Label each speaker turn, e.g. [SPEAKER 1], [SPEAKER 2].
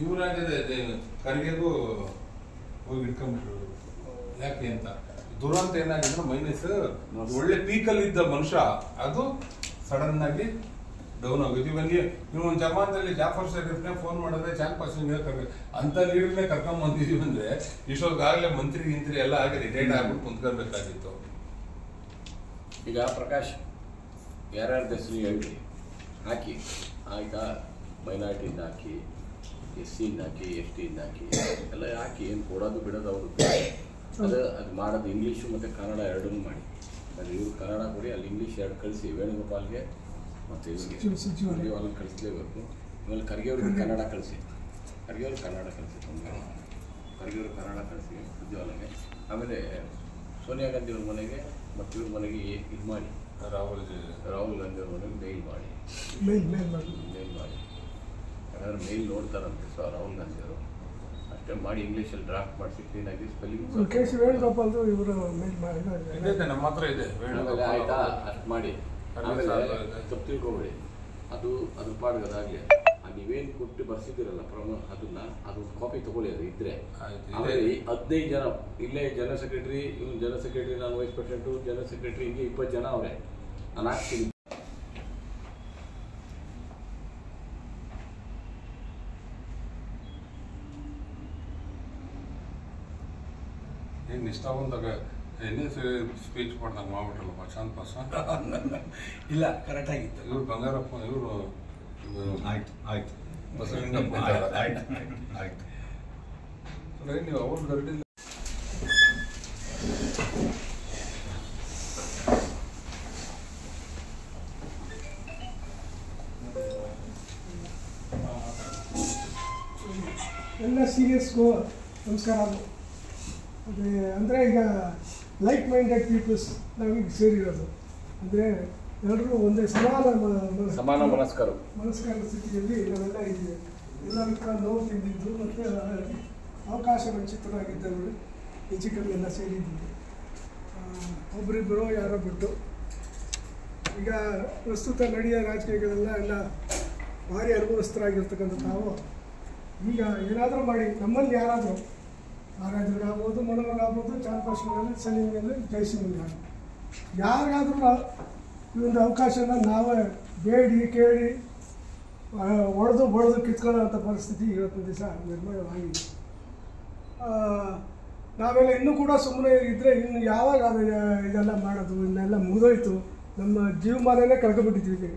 [SPEAKER 1] ಇವರಾಗಿದೆ ಕರಿಗೆಗೂ ಹೋಗಿ ಇಟ್ಕೊಂಡ್ಬಿಟ್ರು ಯಾಕೆ ಅಂತ. ದುರಂತ ಏನಾಗಿದೆ ಮೈನಸ್ ಒಳ್ಳೆ ಪೀಕಲ್ಲಿ ಇದ್ದ ಮನುಷ್ಯ ಅದು ಸಡನ್ ಆಗಿ ಡೌನ್ ಆಗೋದು. ನೀವು ಒಂದು ಜಮಾನದಲ್ಲಿ ಜಾಫರ್ ಶರೀಫ್ನೇ ಫೋನ್ ಮಾಡಿದ್ರೆ ಚಾನ್ ಪಾಸಿಂಗ್ ಅಂತ ಲೀಡರ್ನೇ ಕರ್ಕೊಂಡ್ ಬಂದಿದೀವಿ ಅಂದ್ರೆ ಇಷ್ಟೊತ್ತಾಗಲೇ ಮಂತ್ರಿ ಗಿಂತ್ರಿ ಎಲ್ಲ ಆಗಿ ರಿಟೈರ್ಡ್ ಆಗ್ಬಿಟ್ಟು ಕುಂತ್ಕೊಳ್ಬೇಕಾಗಿತ್ತು.
[SPEAKER 2] ಈಗ ಪ್ರಕಾಶ್ ಯಾರ್ಯಾರ ಹೆಸರು ಹೇಳಿ ಹಾಕಿ ಆಯ್ತಾ, ಮೈನಾರಿಟಿಯಿಂದ ಹಾಕಿ, SC-ಯಿಂದ ಹಾಕಿ, ST-ಯಿಂದ ಹಾಕಿ ಎಲ್ಲ ಹಾಕಿ, ಏನು ಕೊಡೋದು ಬಿಡೋದು ಅವರು ಅದು ಮಾಡೋದು ಇಂಗ್ಲೀಷು ಮತ್ತು ಕನ್ನಡ ಎರಡನ್ನೂ ಮಾಡಿ. ಅದು ಇವ್ರು ಕನ್ನಡ ಕೊಡಿ, ಅಲ್ಲಿ ಇಂಗ್ಲೀಷ್ ಎರಡು ಕಳಿಸಿ, ವೇಣುಗೋಪಾಲ್ಗೆ ಮತ್ತು ಇವರಿಗೆ ಸುರ್ಜೇವಾಲನ್ ಕಳಿಸ್ಲೇಬೇಕು. ಆಮೇಲೆ ಖರ್ಗೆಯವ್ರಿಗೆ ಕನ್ನಡ ಕಳಿಸಿ, ಖರ್ಗೆಯವ್ರಿಗೆ ಕನ್ನಡ ಕಳಿಸಿ, ಖರ್ಗೆಯವ್ರಿಗೆ ಕನ್ನಡ ಕಳಿಸಿ ಸುರ್ಜೇವಾಲನ್ಗೆ. ಆಮೇಲೆ ಸೋನಿಯಾ ಗಾಂಧಿ ಅವ್ರ ಮನೆಗೆ ಮತ್ತು ಇವ್ರ ಮನೆಗೆ ಇದು ಮಾಡಿ, ರಾಹುಲ್ ಗಾಂಧಿ ಅವ್ರ ಮನೆಗೆ ಮೇಲ್ ಮಾಡಿ ಯಾಕಂದ್ರೆ ಮೇಲ್ ನೋಡ್ತಾರಂತೆ ರಾಹುಲ್ ಗಾಂಧಿ ಅವರು. ಅಷ್ಟೇ ಮಾಡಿ ಇಂಗ್ಲೀಷಲ್ಲಿ ಡ್ರಾಫ್ಟ್ ಮಾಡಿಸಿ ಕ್ಲೀನಾಗಿ ಸ್ಪೆಲ್ಲಿಂಗ್
[SPEAKER 1] ನಮ್ಮ ಹತ್ರ ಇದೆ.
[SPEAKER 2] ಆಮೇಲೆ ಆಯ್ತಾ ಅಷ್ಟು ಮಾಡಿ. ಆಮೇಲೆ ತಪ್ಪು ತಿಳ್ಕೊಬೇಡಿ, ಅದು ಪಾಡ್ಗೆ ಅದಾಗಲಿ ನೀವೇನು ಕೊಟ್ಟು ಬರ್ಸಿದ್ದೀರಲ್ಲ ಅದು ಕಾಪಿ ತಗೊಳ್ಳಿ, ಅದು ಇದ್ರೆ. ಆಮೇಲೆ 15 ಜನ ಇಲ್ಲೇ ಜನರಲ್ ಸೆಕ್ರೆಟರಿ, ಇವನು ಜನರಲ್ ಸೆಕ್ರೆಟರಿ, ನಾನು ವೈಸ್ ಪ್ರೆಸಿಡೆಂಟು, ಜನರಲ್ ಸೆಕ್ರೆಟರಿ, ಹಿಂಗೆ 20 ಜನ ಅವರೇ. ನಾನು ಹಾಕ್ತೀನಿ.
[SPEAKER 1] ಏನು ಇಷ್ಟ ಬಂದಾಗ ಏನೇ ಸ್ಪೀಚ್ ಮಾಡ್ದಂಗೆ ಮಾಡ್ಬಿಟ್ರಲ್ಲಪ್ಪ ಚಾಂದ್ ಪಾಸ.
[SPEAKER 3] ಇಲ್ಲ, ಕರೆಕ್ಟ್ ಆಗಿತ್ತು.
[SPEAKER 1] ಇವ್ರು ಬಂಗಾರಪ್ಪ, ಇವರು
[SPEAKER 3] ಆಯ್ತು ಆಯ್ತು
[SPEAKER 1] ಬಸವಲಿಂಗಪ್ಪ
[SPEAKER 3] ಆಯ್ತು ಆಯ್ತು.
[SPEAKER 1] ನೀವು ಅವ್ರ ಗರಡಿ
[SPEAKER 4] ಎಲ್ಲ ಸೀರಿಯಸ್ಗೂ ನಮಸ್ಕಾರ. ಅದೇ ಅಂದರೆ ಈಗ ಲೈಕ್ ಮೈಂಡೆಡ್ ಪೀಪಲ್ಸ್ ನಾವೀಗ ಸೇರಿರೋದು ಅಂದರೆ ಎಲ್ಲರೂ ಒಂದೇ
[SPEAKER 2] ಸಮಾನ ಮನಸ್ಕರ
[SPEAKER 4] ಸ್ಥಿತಿಯಲ್ಲಿ ನಾವೆಲ್ಲ ಇದ್ದೀವಿ. ಎಲ್ಲರೂ ಕೂಡ ನೋವು ತಿಂದಿದ್ದು ಮತ್ತು ಅವಕಾಶ ವಂಚಿತರಾಗಿದ್ದವರು ಹೆಚ್ಚು ಕಮ್ಮಿ ಎಲ್ಲ ಸೇರಿದ್ದೀವಿ. ಒಬ್ಬರಿಬ್ಬರು ಯಾರೋ ಬಿಟ್ಟು ಈಗ ಪ್ರಸ್ತುತ ನಡೆಯೋ ರಾಜಕೀಯಗಳೆಲ್ಲ ಎಲ್ಲ ಭಾರಿ ಅನುಭವಸ್ಥರಾಗಿರ್ತಕ್ಕಂಥ ನಾವು ಈಗ ಏನಾದರೂ ಮಾಡಿ ನಮ್ಮಲ್ಲಿ ಯಾರಾದರೂ ಆರಾಧ್ರಿಗಾಗ್ಬೋದು, ಮನೋರಾಗ್ಬೋದು, ಚಾಂದ್ಪಾಶ್ವರಲ್ಲಿ, ಸಲೀಮ್ನಲ್ಲಿ, ಜಯಸಿಂಹಲ್ಲಿ ಯಾರಿಗಾದ್ರೂ ಈ ಒಂದು ಅವಕಾಶನ ನಾವೇ ಬೇಡಿ ಕೇಳಿ ಹೊಡೆದು ಕಿತ್ಕೊಳ್ಳೋಂಥ ಪರಿಸ್ಥಿತಿ ಇವತ್ತಿನ ದಿವಸ ನಿರ್ಮಾಣವಾಗಿದೆ. ನಾವೆಲ್ಲ ಇನ್ನೂ ಕೂಡ ಸುಮ್ಮನೆ ಇದ್ದರೆ ಇನ್ನು ಯಾವಾಗ ಇದೆಲ್ಲ ಮಾಡೋದು, ಇನ್ನೆಲ್ಲ ಮುಗಿದೋಯ್ತು, ನಮ್ಮ ಜೀವಮಾನನೇ ಕಳ್ಕೊಬಿಟ್ಟಿದ್ವಿ.